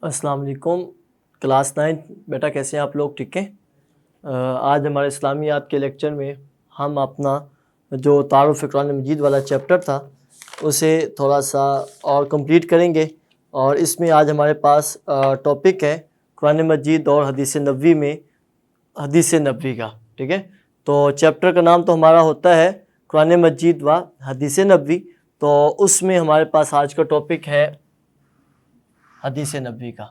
السلام علیکم، کلاس 9 بیٹا کیسے ہیں آپ لوگ؟ ٹھیک ہیں؟ آج ہمارے اسلامیات کے لیکچر میں ہم اپنا جو تعارف قرآن مجید والا چیپٹر تھا اسے تھوڑا سا اور کمپلیٹ کریں گے، اور اس میں آج ہمارے پاس ٹاپک ہے قرآن مجید اور حدیث نبوی میں حدیث نبوی کا. ٹھیک ہے، تو چیپٹر کا نام تو ہمارا ہوتا ہے قرآن مجید و حدیث نبوی، تو اس میں ہمارے پاس آج کا ٹاپک ہے حدیث نبوی کا.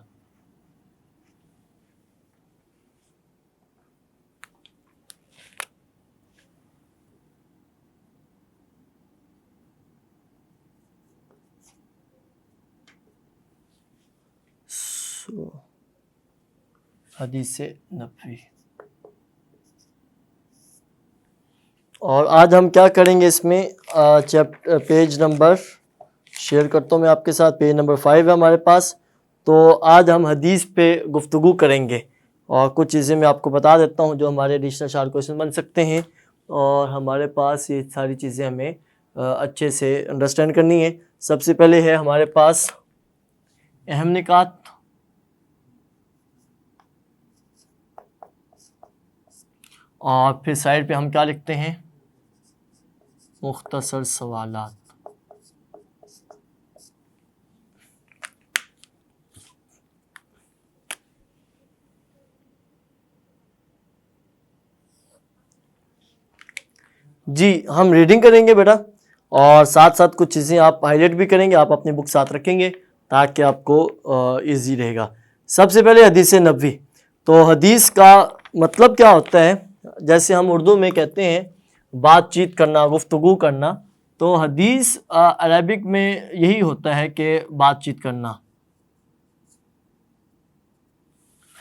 حدیث نبوی، اور آج ہم کیا کریں گے اس میں پیج نمبر شیئر کرتا ہوں میں آپ کے ساتھ. پیج نمبر 5 ہے ہمارے پاس. تو آج ہم حدیث پہ گفتگو کریں گے، اور کچھ چیزیں میں آپ کو بتا دیتا ہوں جو ہمارے ایڈیشنل شارٹ کویشچن بن سکتے ہیں، اور ہمارے پاس یہ ساری چیزیں ہمیں اچھے سے انڈرسٹینڈ کرنی ہے. سب سے پہلے ہے ہمارے پاس اہم نکات، اور پھر سائڈ پہ ہم کیا لکھتے ہیں؟ مختصر سوالات. جی ہم ریڈنگ کریں گے بیٹا، اور ساتھ ساتھ کچھ چیزیں آپ ہائی لائٹ بھی کریں گے. آپ اپنی بک ساتھ رکھیں گے تاکہ آپ کو ایزی رہے گا. سب سے پہلے حدیث نبوی. تو حدیث کا مطلب کیا ہوتا ہے؟ جیسے ہم اردو میں کہتے ہیں بات چیت کرنا، گفتگو کرنا، تو حدیث عربک میں یہی ہوتا ہے کہ بات چیت کرنا.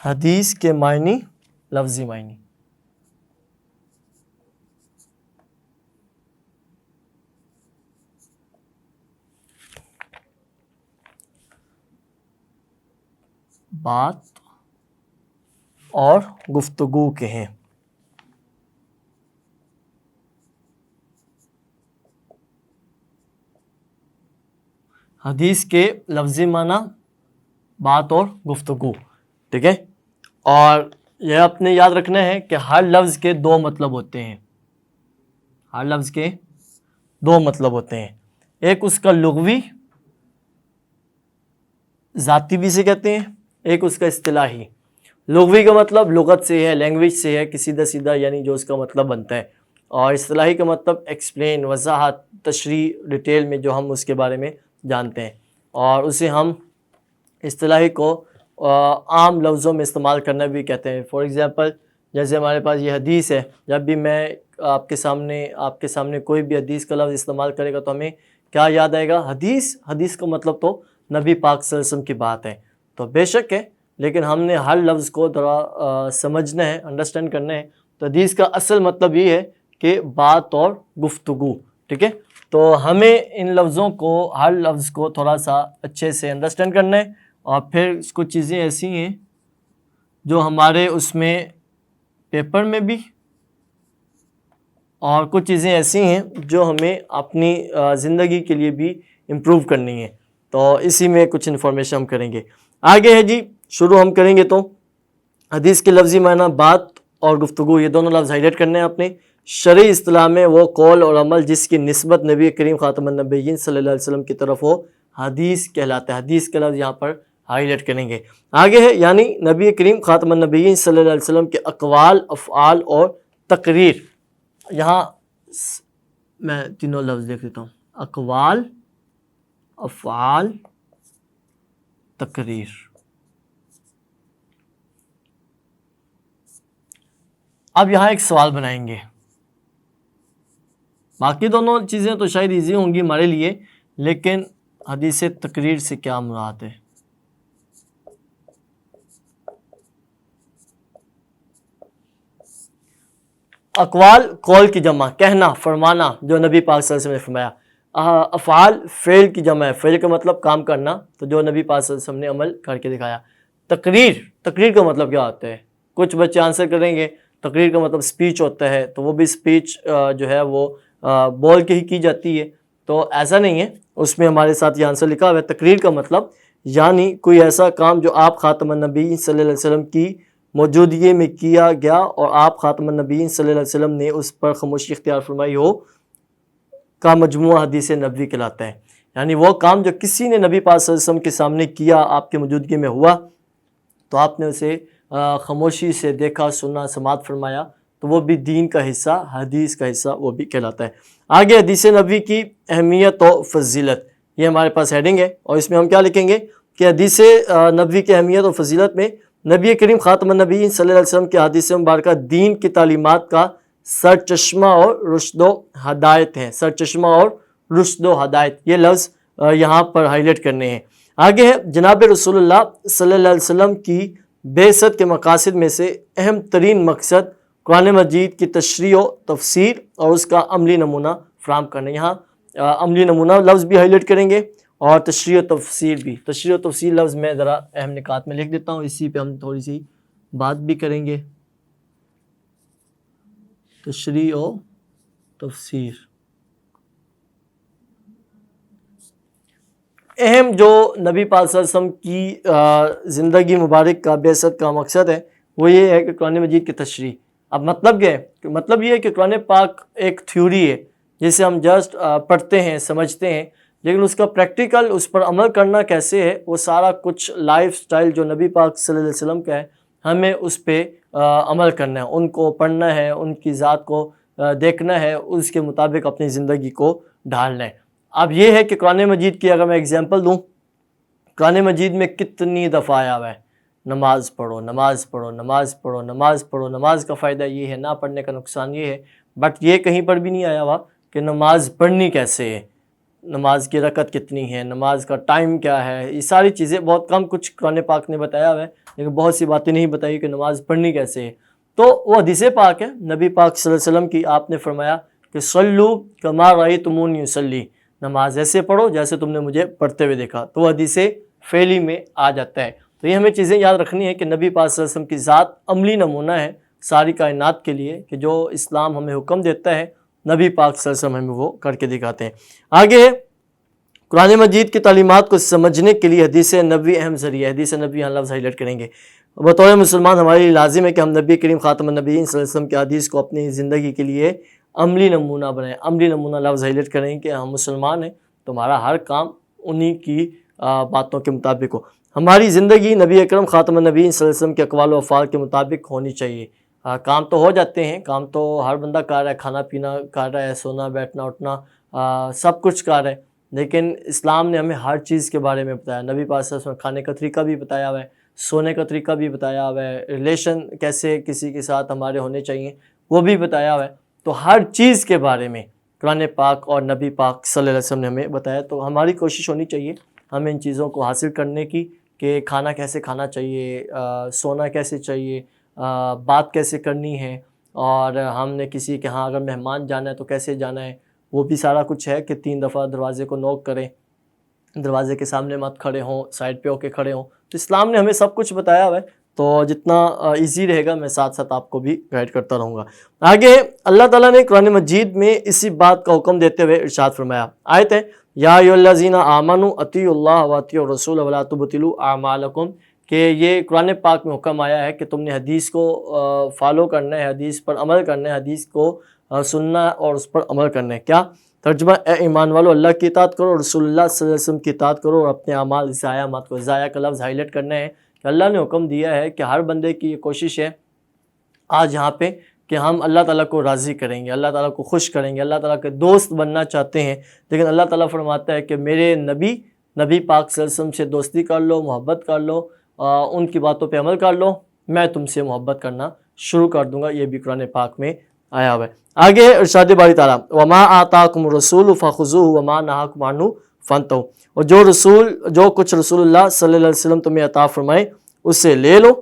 حدیث کے معنی، لفظی معنی. بات اور گفتگو کے ہیں. حدیث کے لفظی معنی بات اور گفتگو. ٹھیک ہے، اور یہ اپنے یاد رکھنا ہے کہ ہر لفظ کے دو مطلب ہوتے ہیں. ہر لفظ کے دو مطلب ہوتے ہیں. ایک اس کا لغوی، ذاتی بھی سے کہتے ہیں، ایک اس کا اصطلاحی. لغوی کا مطلب لغت سے ہے، لینگویج سے ہے کہ سیدھا سیدھا یعنی جو اس کا مطلب بنتا ہے. اور اصطلاحی کا مطلب ایکسپلین، وضاحت، تشریح، ڈیٹیل میں جو ہم اس کے بارے میں جانتے ہیں، اور اسے ہم اصطلاحی کو عام لفظوں میں استعمال کرنا بھی کہتے ہیں. فار ایگزامپل جیسے ہمارے پاس یہ حدیث ہے، جب بھی میں آپ کے سامنے کوئی بھی حدیث کا لفظ استعمال کرے گا تو ہمیں کیا یاد آئے گا؟ حدیث. حدیث کا مطلب تو نبی پاک صلی اللہ علیہ وسلم کی بات ہے. تو بے شک ہے، لیکن ہم نے ہر لفظ کو ذرا سمجھنا ہے، انڈرسٹینڈ کرنا ہے. تو حدیث کا اصل مطلب یہ ہے کہ بات اور گفتگو. ٹھیک ہے، تو ہمیں ان لفظوں کو، ہر لفظ کو تھوڑا سا اچھے سے انڈرسٹینڈ کرنا ہے. اور پھر کچھ چیزیں ایسی ہیں جو ہمارے اس میں پیپر میں بھی، اور کچھ چیزیں ایسی ہیں جو ہمیں اپنی زندگی کے لیے بھی امپروو کرنی ہے. تو اسی میں کچھ انفارمیشن ہم کریں گے. آگے ہے جی، شروع ہم کریں گے. تو حدیث کے لفظی معنی بات اور گفتگو، یہ دونوں لفظ ہائی لائٹ کرنے ہیں اپنے. شرعی اصطلاح میں وہ قول اور عمل جس کی نسبت نبی کریم خاتم النبیین صلی اللہ علیہ وسلم کی طرف ہو، حدیث کہلاتا ہے. حدیث کا لفظ یہاں پر ہائی لائٹ کریں گے. آگے ہے یعنی نبی کریم خاتم النبیین صلی اللہ علیہ وسلم کے اقوال، افعال اور تقریر. یہاں میں تینوں لفظ دیکھ لیتا ہوں: اقوال، افعال، تقریر. اب یہاں ایک سوال بنائیں گے. باقی دونوں چیزیں تو شاید ایزی ہوں گی ہمارے لیے، لیکن حدیث تقریر سے کیا مراد ہے؟ اقوال قول کی جمع، کہنا، فرمانا، جو نبی پاک صلی اللہ علیہ وسلم نے فرمایا. افعال فعل کی جمع ہے، فعل کا مطلب کام کرنا، تو جو نبی پاک صلی اللہ علیہ وسلم نے عمل کر کے دکھایا. تقریر کا مطلب کیا ہوتا ہے؟ کچھ بچے آنسر کریں گے تقریر کا مطلب سپیچ ہوتا ہے، تو وہ بھی سپیچ جو ہے وہ بول کے ہی کی جاتی ہے، تو ایسا نہیں ہے. اس میں ہمارے ساتھ یہ آنسر لکھا ہوا ہے. تقریر کا مطلب یعنی کوئی ایسا کام جو آپ خاتم النبی صلی اللہ علیہ وسلم کی موجودگی میں کیا گیا اور آپ خاتم النبی صلی اللہ علیہ وسلم نے اس پر خاموشی اختیار فرمائی ہو کا مجموعہ حدیث نبوی کہلاتا ہے. یعنی وہ کام جو کسی نے نبی پاک صلی اللہ علیہ وسلم کے سامنے کیا، آپ کی موجودگی میں ہوا، تو آپ نے اسے خاموشی سے دیکھا، سنا، سماعت فرمایا، تو وہ بھی دین کا حصہ، حدیث کا حصہ وہ بھی کہلاتا ہے. آگے حدیث نبوی کی اہمیت و فضیلت، یہ ہمارے پاس ہیڈنگ ہے، اور اس میں ہم کیا لکھیں گے کہ حدیث نبوی کی اہمیت و فضیلت میں نبی کریم خاتم النبی صلی اللہ علیہ وسلم کے حدیث مبارکہ دین کی تعلیمات کا سرچشمہ اور رشد و ہدایت ہیں. سرچشمہ اور رشد و ہدایت، یہ لفظ یہاں پر ہائی لائٹ کرنے ہیں. آگے ہے جناب رسول اللہ صلی اللہ علیہ وسلم کی بعثت کے مقاصد میں سے اہم ترین مقصد قرآن مجید کی تشریح و تفسیر اور اس کا عملی نمونہ فراہم کرنا. یہاں عملی نمونہ لفظ بھی ہائی لائٹ کریں گے اور تشریح و تفسیر بھی. تشریح و تفسیر لفظ میں ذرا اہم نکات میں لکھ دیتا ہوں، اسی پہ ہم تھوڑی سی بات بھی کریں گے. تشریح و تفسیر اہم جو نبی پاک صلی اللہ علیہ وسلم کی زندگی مبارک کا بعثت کا مقصد ہے وہ یہ ہے کہ قرآن مجید کی تشریح. اب مطلب کیا ہے؟ مطلب یہ ہے کہ قرآن پاک ایک تھیوری ہے جسے ہم جسٹ پڑھتے ہیں، سمجھتے ہیں، لیکن اس کا پریکٹیکل، اس پر عمل کرنا کیسے ہے، وہ سارا کچھ لائف سٹائل جو نبی پاک صلی اللہ علیہ وسلم کا ہے، ہمیں اس پہ عمل کرنا ہے، ان کو پڑھنا ہے، ان کی ذات کو دیکھنا ہے، اس کے مطابق اپنی زندگی کو ڈھالنا ہے. اب یہ ہے کہ قرآن مجید کی اگر میں اگزامپل دوں، قرآن مجید میں کتنی دفعہ آیا ہوا ہے نماز پڑھو، نماز پڑھو، نماز پڑھو، نماز پڑھو. نماز کا فائدہ یہ ہے، نہ پڑھنے کا نقصان یہ ہے، بٹ یہ کہیں پر بھی نہیں آیا ہوا کہ نماز پڑھنی کیسے ہے، نماز کی رکعت کتنی ہے، نماز کا ٹائم کیا ہے. یہ ساری چیزیں بہت کم کچھ قرآن پاک نے بتایا ہوا ہے، لیکن بہت سی باتیں نہیں بتائی کہ نماز پڑھنی کیسے ہے. تو وہ حدیث پاک ہے نبی پاک صلی اللہ علیہ وسلم کی. آپ نے فرمایا کہ صلو کما رأیتمونی اصلی، نماز ایسے پڑھو جیسے تم نے مجھے پڑھتے ہوئے دیکھا. تو وہ حدیث فعلی میں آ جاتا ہے. تو یہ ہمیں چیزیں یاد رکھنی ہے کہ نبی پاک صلی اللہ علیہ وسلم کی ذات عملی نمونہ ہے ساری کائنات کے لیے، کہ جو اسلام ہمیں حکم دیتا ہے نبی پاک صلی اللہ علیہ وسلم ہمیں وہ کر کے دکھاتے ہیں. آگے قرآن مجید کی تعلیمات کو سمجھنے کے لیے حدیث نبوی اہم ذریعہ. حدیث نبوی یہاں لفظ ہائی لائٹ کریں گے. بطور مسلمان ہمارے لیے لازم ہے کہ ہم نبی کریم خاتم النبیین صلی اللہ علیہ وسلم کی حدیث کو اپنی زندگی کے لیے عملی نمونہ بنائیں. عملی نمونہ لفظ ہائی لائٹ کریں کہ ہم مسلمان ہیں تو ہمارا ہر کام انہی کی باتوں کے مطابق ہو. ہماری زندگی نبی اکرم خاتم النبیین صلی اللہ علیہ وسلم کے اقوال و افعال کے مطابق ہونی چاہیے. کام تو ہو جاتے ہیں، کام تو ہر بندہ کر رہا ہے، کھانا پینا کر رہا ہے، سونا بیٹھنا اٹھنا سب کچھ کر رہا ہے، لیکن اسلام نے ہمیں ہر چیز کے بارے میں بتایا. نبی پاک صلی اللہ علیہ وسلم کھانے کا طریقہ بھی بتایا ہوا ہے، سونے کا طریقہ بھی بتایا ہوا ہے، ریلیشن کیسے کسی کے ساتھ ہمارے ہونے چاہیے وہ بھی بتایا ہوا ہے. تو ہر چیز کے بارے میں قرآن پاک اور نبی پاک صلی اللہ علیہ وسلم نے ہمیں بتایا. تو ہماری کوشش ہونی چاہیے ہمیں ان چیزوں کو حاصل کرنے کی کہ کھانا کیسے کھانا چاہیے، سونا کیسے چاہیے، بات کیسے کرنی ہے، اور ہم نے کسی کے ہاں اگر مہمان جانا ہے تو کیسے جانا ہے. وہ بھی سارا کچھ ہے کہ 3 دفعہ دروازے کو نوک کریں، دروازے کے سامنے مت کھڑے ہوں، سائڈ پہ ہو کے کھڑے ہوں. تو اسلام نے ہمیں سب کچھ بتایا ہوا ہے. تو جتنا ایزی رہے گا میں ساتھ ساتھ آپ کو بھی گائیڈ کرتا رہوں گا. آگے اللہ تعالیٰ نے قرآن مجید میں اسی بات کا حکم دیتے ہوئے ارشاد فرمایا. آیت ہے یا ایھا الذین آمنوا اطیعوا اللہ واطیعوا الرسول ولا تبطلوا اعمالکم، کہ یہ قرآن پاک میں حکم آیا ہے کہ تم نے حدیث کو فالو کرنا ہے، حدیث پر عمل کرنا ہے، حدیث کو سننا اور اس پر عمل کرنا ہے. کیا ترجمہ؟ اے ایمان والو اللہ کی اطاعت کرو، رسول اللہ صلی اللہ علیہ وسلم کی اطاعت کرو، اور اپنے اعمال ضائع مت کرو. ضائع کا لفظ ہائی لائٹ کرنا ہے کہ اللہ نے حکم دیا ہے کہ ہر بندے کی یہ کوشش ہے آج یہاں پہ کہ ہم اللہ تعالیٰ کو راضی کریں گے، اللہ تعالیٰ کو خوش کریں گے، اللہ تعالیٰ کے دوست بننا چاہتے ہیں. لیکن اللہ تعالیٰ فرماتا ہے کہ میرے نبی پاک صلی اللہ علیہ وسلم سے دوستی کر لو، محبت کر لو، ان کی باتوں پہ عمل کر لو، میں تم سے محبت کرنا شروع کر دوں گا. یہ بھی قرآن پاک میں آیا ہوا ہے. آگے ارشاد باری تعالیٰ وما آتاکم الرسول فخذوہ وما نہاکم عنہ فانتہوا، اور جو کچھ رسول اللہ صلی اللہ علیہ وسلم تمہیں عطا فرمائے اس سے لے لو،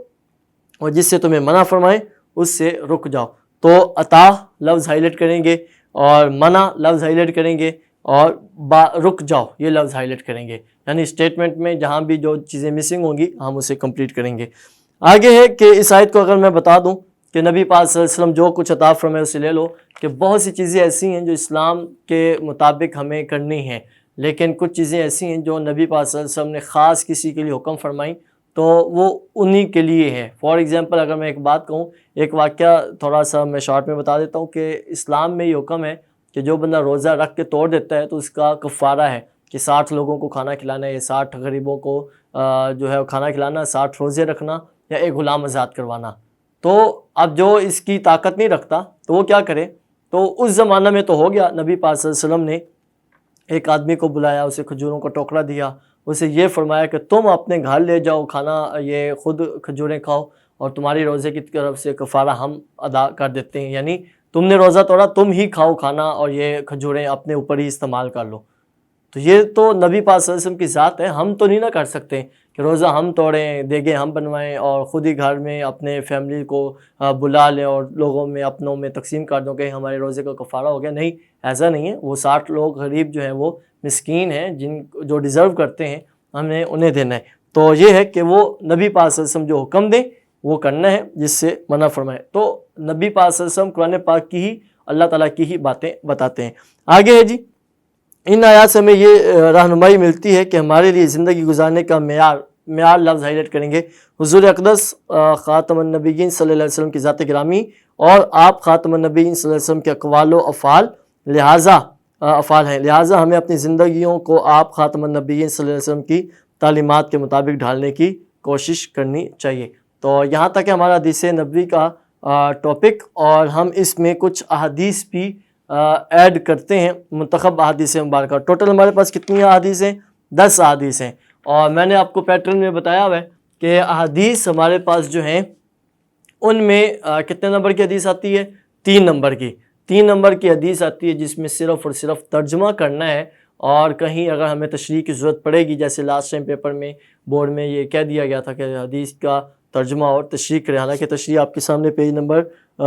اور جس سے تمہیں منع فرمائے اس سے رک جاؤ. تو عطا لفظ ہائی لائٹ کریں گے، اور منع لفظ ہائی لائٹ کریں گے، اور رک جاؤ یہ لفظ ہائی لائٹ کریں گے. یعنی اسٹیٹمنٹ میں جہاں بھی جو چیزیں مسنگ ہوں گی ہم اسے کمپلیٹ کریں گے. آگے ہے کہ اس آیت کو اگر میں بتا دوں کہ نبی پاک صلی اللہ علیہ وسلم جو کچھ عطا فرمائے اسے لے لو، کہ بہت سی چیزیں ایسی ہیں جو اسلام کے مطابق ہمیں کرنی ہیں، لیکن کچھ چیزیں ایسی ہیں جو نبی پاک صلی اللہ علیہ وسلم نے خاص کسی کے لیے حکم فرمائیں تو وہ انہی کے لیے ہے۔ فار ایگزامپل اگر میں ایک بات کہوں، ایک واقعہ تھوڑا سا میں شارٹ میں بتا دیتا ہوں کہ اسلام میں یہ حکم ہے کہ جو بندہ روزہ رکھ کے توڑ دیتا ہے تو اس کا کفارہ ہے کہ 60 لوگوں کو کھانا کھلانا ہے، یا 60 غریبوں کو جو ہے کھانا کھلانا، 60 روزے رکھنا، یا ایک غلام آزاد کروانا۔ تو اب جو اس کی طاقت نہیں رکھتا تو وہ کیا کرے؟ تو اس زمانہ میں تو ہو گیا، نبی پاک صلی اللہ علیہ وسلم نے ایک آدمی کو بلایا، اسے کھجوروں کا ٹوکرا دیا، اسے یہ فرمایا کہ تم اپنے گھر لے جاؤ کھانا، یہ خود کھجوریں کھاؤ اور تمہاری روزے کی طرف سے کفارہ ہم ادا کر دیتے ہیں، یعنی تم نے روزہ توڑا، تم ہی کھاؤ کھانا اور یہ کھجوریں اپنے اوپر ہی استعمال کر لو۔ تو یہ تو نبی پاک صلی اللہ علیہ وسلم کی ذات ہے، ہم تو نہیں نہ کر سکتے کہ روزہ ہم توڑیں، دیگیں ہم بنوائیں اور خود ہی گھر میں اپنے فیملی کو بلا لیں اور لوگوں میں اپنوں میں تقسیم کر دوں کہ ہمارے روزے کا کفارہ ہو گیا۔ نہیں، ایسا نہیں ہے، وہ 60 لوگ غریب جو ہیں وہ مسکین ہیں، جو ڈیزرو کرتے ہیں، ہم نے انہیں دینا ہے۔ تو یہ ہے کہ وہ نبی پاک صلی اللہ علیہ وسلم جو حکم دیں وہ کرنا ہے، جس سے منع فرمائے۔ تو نبی پاک صلی اللہ علیہ وسلم قرآن پاک کی ہی، اللہ تعالیٰ کی ہی باتیں بتاتے ہیں۔ آگے ہے جی، ان آیات سے ہمیں یہ رہنمائی ملتی ہے کہ ہمارے لیے زندگی گزارنے کا معیار لفظ ہائی لائٹ کریں گے حضور اقدس خاتم النبیین صلی اللہ علیہ وسلم کی ذات گرامی اور آپ خاتم النبیین صلی اللہ علیہ وسلم کے اقوال و افعال افعال ہیں، لہٰذا ہمیں اپنی زندگیوں کو آپ خاتم النبیین صلی اللہ علیہ وسلم کی تعلیمات کے مطابق ڈھالنے کی کوشش کرنی چاہیے۔ تو یہاں تک ہے ہمارا حدیث نبوی کا ٹاپک، اور ہم اس میں کچھ احادیث بھی ایڈ کرتے ہیں، منتخب احادیث مبارکہ۔ ٹوٹل ہمارے پاس کتنی احادیث ہیں؟ 10 احادیث ہیں، اور میں نے آپ کو پیٹرن میں بتایا ہوا ہے کہ احادیث ہمارے پاس جو ہیں ان میں کتنے نمبر کی حدیث آتی ہے؟ 3 نمبر کی 3 نمبر کی حدیث آتی ہے، جس میں صرف اور صرف ترجمہ کرنا ہے، اور کہیں اگر ہمیں تشریح کی ضرورت پڑے گی، جیسے لاسٹ ٹائم پیپر میں بورڈ میں یہ کہہ دیا گیا تھا کہ حدیث کا ترجمہ اور تشریح کریں، حالانکہ تشریح آپ کے سامنے پیج نمبر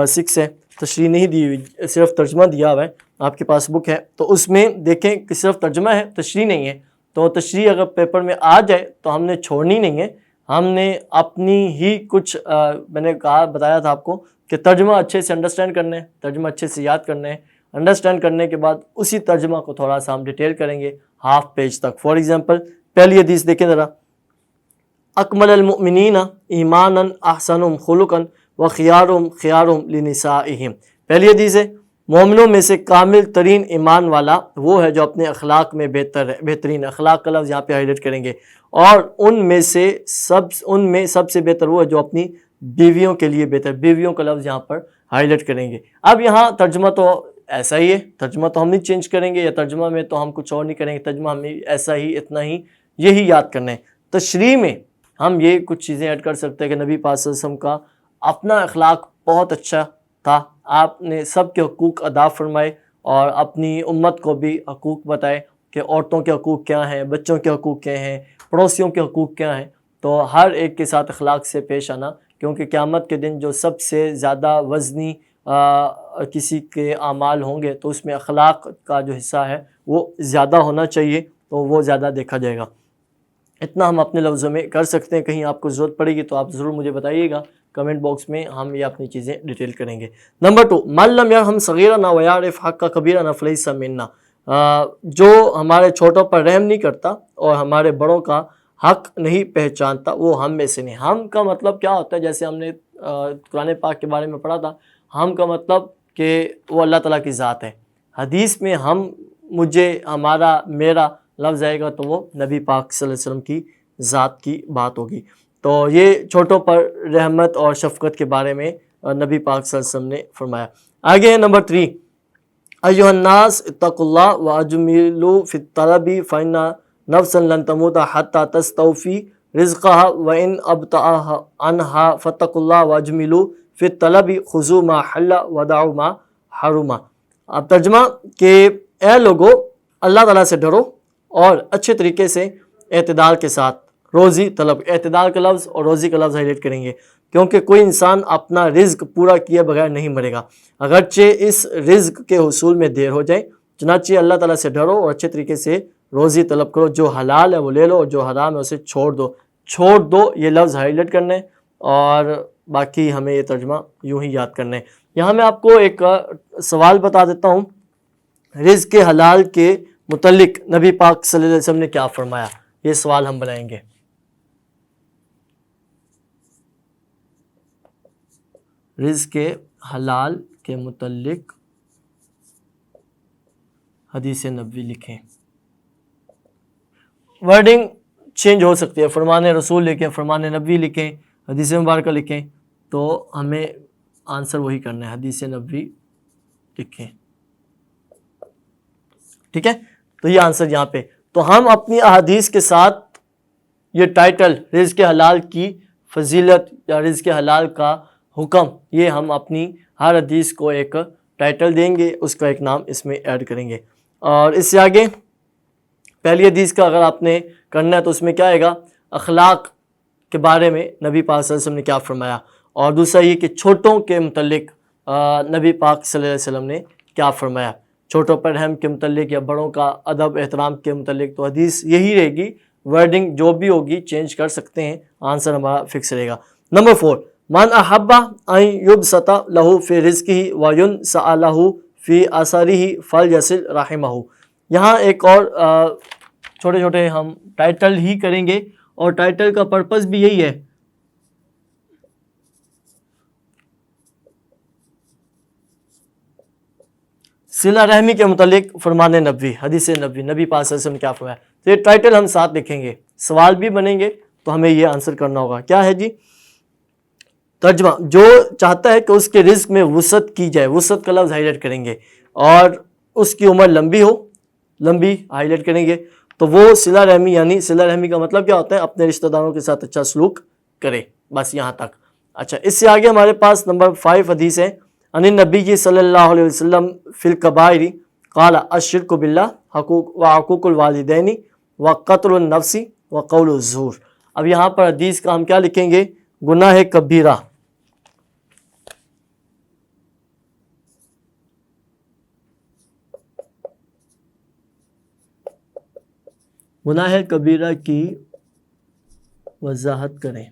6 ہے، تشریح نہیں دی ہوئی، صرف ترجمہ دیا ہوا ہے، آپ کے پاس بک ہے تو اس میں دیکھیں کہ صرف ترجمہ ہے، تشریح نہیں ہے۔ تو تشریح اگر پیپر میں آ جائے تو ہم نے چھوڑنی نہیں ہے، ہم نے اپنی ہی کچھ میں نے بتایا تھا آپ کو کہ ترجمہ اچھے سے انڈرسٹینڈ کرنا ہے، ترجمہ اچھے سے یاد کرنا ہے، انڈرسٹینڈ کرنے کے بعد اسی ترجمہ کو تھوڑا سا ہم ڈیٹیل کریں گے ہاف پیج تک۔ فار ایگزامپل پہلی حدیث دیکھیں ذرا، اکمل المؤمنین ایمانا احسنہم خلقا وخیارہم لنسائہم۔ پہلی حدیث ہے، مومنوں میں سے کامل ترین ایمان والا وہ ہے جو اپنے اخلاق میں بہتر ہے، بہترین اخلاق کا لفظ یہاں پہ ہائی لائٹ کریں گے، اور ان میں سب سے بہتر وہ ہے جو اپنی بیویوں کے لیے بہتر، بیویوں کا لفظ یہاں پر ہائی لائٹ کریں گے۔ اب یہاں ترجمہ تو ایسا ہی ہے، ترجمہ تو ہم نہیں چینج کریں گے، یا ترجمہ میں تو ہم کچھ اور نہیں کریں گے، ترجمہ ہمیں ایسا ہی اتنا ہی یہی یاد کرنا ہے۔ تشریح میں ہم یہ کچھ چیزیں ایڈ کر سکتے ہیں کہ نبی پاک صلی اللہ علیہ وسلم کا اپنا اخلاق بہت اچھا تھا، آپ نے سب کے حقوق ادا فرمائے اور اپنی امت کو بھی حقوق بتائے کہ عورتوں کے حقوق کیا ہیں، بچوں کے حقوق کیا ہیں، پڑوسیوں کے حقوق کیا ہیں۔ تو ہر ایک کے ساتھ اخلاق سے پیش آنا، کیونکہ قیامت کے دن جو سب سے زیادہ وزنی کسی کے اعمال ہوں گے تو اس میں اخلاق کا جو حصہ ہے وہ زیادہ ہونا چاہیے، تو وہ زیادہ دیکھا جائے گا۔ اتنا ہم اپنے لفظوں میں کر سکتے ہیں، کہیں آپ کو ضرورت پڑے گی تو آپ ضرور مجھے بتائیے گا کمنٹ باکس میں، ہم یہ اپنی چیزیں ڈیٹیل کریں گے۔ نمبر 2، من لم یرحم صغیرنا ویعرف حق کبیرنا فلیس منا۔ جو ہمارے چھوٹوں پر رحم نہیں کرتا اور ہمارے بڑوں کا حق نہیں پہچانتا وہ ہم میں سے نہیں۔ ہم کا مطلب کیا ہوتا ہے؟ جیسے ہم نے قرآن پاک کے بارے میں پڑھا تھا، ہم کا مطلب کہ وہ اللہ تعالیٰ کی ذات ہے۔ حدیث میں ہم، مجھے، ہمارا، میرا لفظ آئے گا تو وہ نبی پاک صلی اللہ علیہ وسلم کی ذات کی بات ہوگی۔ تو یہ چھوٹوں پر رحمت اور شفقت کے بارے میں نبی پاک صلی اللہ علیہ وسلم نے فرمایا۔ آگے ہے نمبر 3، ایھا الناس اتقوا اللہ واجملوا فی الطلب فإن نفسا لن تموت حتى تستوفی رزقها وإن ابطأ عنها فاتقوا اللہ واجملوا فی الطلب خذوا ما حل ودعوا ما حرم۔ اب ترجمہ کہ اے لوگو اللہ تعالیٰ سے ڈرو اور اچھے طریقے سے اعتدال کے ساتھ روزی طلب، اعتدال کا لفظ اور روزی کا لفظ ہائی لائٹ کریں گے، کیونکہ کوئی انسان اپنا رزق پورا کیے بغیر نہیں مرے گا، اگرچہ اس رزق کے حصول میں دیر ہو جائے۔ چنانچہ اللہ تعالیٰ سے ڈرو اور اچھے طریقے سے روزی طلب کرو، جو حلال ہے وہ لے لو اور جو حرام ہے اسے چھوڑ دو۔ چھوڑ دو یہ لفظ ہائی لائٹ کرنا ہے، اور باقی ہمیں یہ ترجمہ یوں ہی یاد کرنا ہے۔ یہاں میں آپ کو ایک سوال بتا دیتا ہوں، رزق حلال کے متعلق نبی پاک صلی اللہ علیہ وسلم نے کیا فرمایا، یہ سوال ہم بنائیں گے۔ رزق حلال کے متعلق حدیث نبوی لکھیں۔ ورڈنگ چینج ہو سکتی ہے، فرمان رسول لکھیں، فرمان نبوی لکھیں، حدیث مبارکہ لکھیں، تو ہمیں آنسر وہی کرنا ہے، حدیث نبوی لکھیں، ٹھیک ہے۔ تو یہ آنسر یہاں پہ، تو ہم اپنی احادیث کے ساتھ یہ ٹائٹل رزق حلال کی فضیلت یا رزق حلال کا حکم، یہ ہم اپنی ہر حدیث کو ایک ٹائٹل دیں گے، اس کا ایک نام اس میں ایڈ کریں گے۔ اور اس سے آگے پہلی حدیث کا اگر آپ نے کرنا ہے تو اس میں کیا آئے گا، اخلاق کے بارے میں نبی پاک صلی اللہ علیہ وسلم نے کیا فرمایا، اور دوسرا یہ کہ چھوٹوں کے متعلق نبی پاک صلی اللہ علیہ وسلم نے کیا فرمایا، چھوٹوں پر رحم کے متعلق یا بڑوں کا ادب احترام کے متعلق۔ تو حدیث یہی رہے گی، ورڈنگ جو بھی ہوگی چینج کر سکتے ہیں، آنسر ہمارا فکس رہے گا۔ نمبر 4، من احب ان یبسط لہ فی رزقہ وینسأ لہ فی اثرہ فلیصل رحمہ۔ یہاں ایک اور چھوٹے چھوٹے ہم ٹائٹل ہی کریں گے، اور ٹائٹل کا پرپس بھی یہی ہے، صلہ رحمی کے متعلق فرمان نبوی، حدیث نبوی، نبی پاک صلی اللہ علیہ وسلم نے کیا فرمایا، تو یہ ٹائٹل ہم ساتھ لکھیں گے، سوال بھی بنیں گے تو ہمیں یہ آنسر کرنا ہوگا۔ کیا ہے جی ترجمہ، جو چاہتا ہے کہ اس کے رزق میں وسعت کی جائے، وسعت کا لفظ ہائی لائٹ کریں گے، اور اس کی عمر لمبی ہو، لمبی ہائی لائٹ کریں گے، تو وہ صلہ رحمی، یعنی صلہ رحمی کا مطلب کیا ہوتا ہے، اپنے رشتہ داروں کے ساتھ اچھا سلوک کرے، بس یہاں تک۔ اچھا، اس سے آگے ہمارے پاس نمبر 5 حدیث ہے، ان النبی صلی اللہ علیہ وسلم فی الکبائر قال الشرک باللہ وعقوق الوالدین وقتل النفس وقول الزور۔ اب یہاں پر حدیث کا ہم کیا لکھیں گے، گناہ کبیرہ، گناہ کبیرہ کی وضاحت کریں۔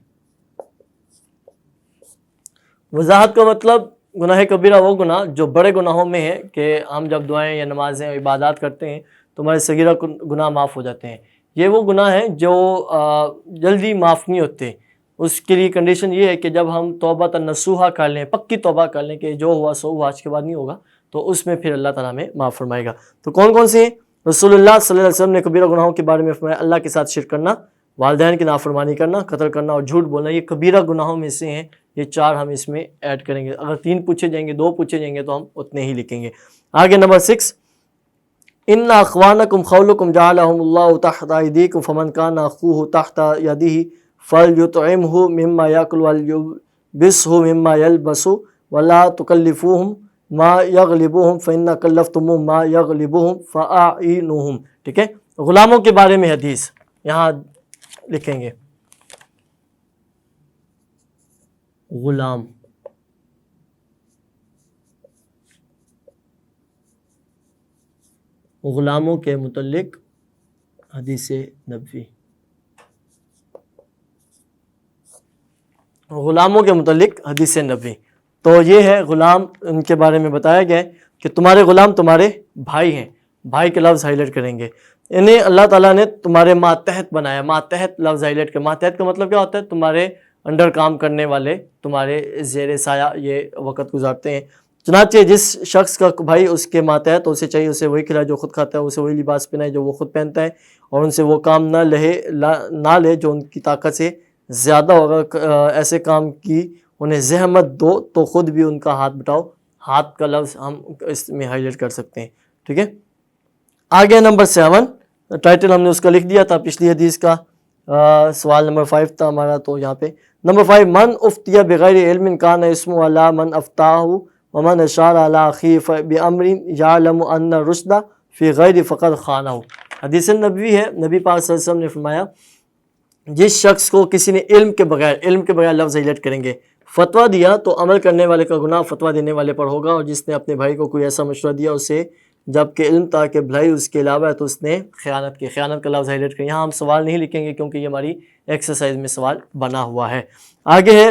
وضاحت کا مطلب، گناہ کبیرہ وہ گناہ جو بڑے گناہوں میں ہے، کہ ہم جب دعائیں یا نمازیں عبادات کرتے ہیں تو ہمارے صغیرہ گناہ معاف ہو جاتے ہیں، یہ وہ گناہ ہیں جو جلدی معاف نہیں ہوتے۔ اس کے لیے کنڈیشن یہ ہے کہ جب ہم توبہ نصوحہ کر لیں، پکی توبہ کر لیں کہ جو ہوا سو ہوا، آج کے بعد نہیں ہوگا، تو اس میں پھر اللہ تعالیٰ ہمیں معاف فرمائے گا۔ تو کون کون سے ہیں؟ رسول اللہ صلی اللہ علیہ وسلم نے کبیرہ گناہوں کے بارے میں فرمایا، اللہ کے ساتھ شرک کرنا، والدین کی نافرمانی کرنا، قتل کرنا اور جھوٹ بولنا، یہ کبیرہ گناہوں میں سے ہیں، یہ 4 ہم اس میں ایڈ کریں گے۔ اگر 3 پوچھے جائیں گے، 2 پوچھے جائیں گے تو ہم اتنے ہی لکھیں گے۔ آگے نمبر 6، ان اخوانکم خولکم جعلہم اللہ تحت ایدیکم فمن کان اخوہ تحت یدہ فلیطعمہ مما یاکل ولیلبسہ مما یلبس ولا تکلفوہم ما یغلبہم فإن کلفتموہم ما یغلبہم فأعینوہم۔ ٹھیک ہے، غلاموں کے بارے میں حدیث یہاں لکھیں گے، غلام، غلاموں کے متعلق حدیث نبوی، غلاموں کے متعلق حدیث نبوی۔ تو یہ ہے غلام، ان کے بارے میں بتایا گیا ہے کہ تمہارے غلام تمہارے بھائی ہیں، بھائی کے لفظ ہائی لائٹ کریں گے، انہیں اللہ تعالیٰ نے تمہارے ماتحت بنایا، ماتحت لفظ ہائی لائٹ کر، ماتحت کا مطلب کیا ہوتا ہے، تمہارے انڈر کام کرنے والے، تمہارے زیر سایہ یہ وقت گزارتے ہیں۔ چنانچہ جس شخص کا بھائی اس کے ماتحت، تو اسے چاہیے اسے وہی کھلائے جو خود کھاتا ہے، اسے وہی لباس پہنائے جو وہ خود پہنتا ہے، اور ان سے وہ کام نہ لے جو ان کی طاقت سے زیادہ ہوگا، ایسے کام کی انہیں زحمت دو تو خود بھی ان کا ہاتھ بٹاؤ۔ ہاتھ کا لفظ ہم اس میں ہائی لائٹ کر سکتے ہیں، ٹھیک ہے۔ آگے نمبر 7، ٹائٹل ہم نے اس کا لکھ دیا تھا پچھلی حدیث کا، سوال نمبر 5 تھا ہمارا، تو یہاں پہ نمبر 5، من افتیا بغیر علم کان اسمہ علی من افتاہ ومن اشار علی اخیہ بامر یعلم ان الرشد فی غیر فقد خانہ۔ حدیث نبوی ہے، نبی پاک صلی اللہ علیہ وسلم نے فرمایا، جس شخص کو کسی نے علم کے بغیر لفظ ہائلائٹ کریں گے، فتویٰ دیا تو عمل کرنے والے کا گناہ فتویٰ دینے والے پر ہوگا، اور جس نے اپنے بھائی کو کوئی ایسا مشورہ دیا اسے جبکہ علم تھا کہ بھلائی اس کے علاوہ ہے تو اس نے خیانت کی۔ خیانت کا لفظ ہائلائٹ کریں، یہاں ہم سوال نہیں لکھیں گے کیونکہ یہ ہماری ایکسرسائز میں سوال بنا ہوا ہے۔ آگے ہے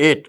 8,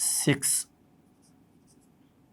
6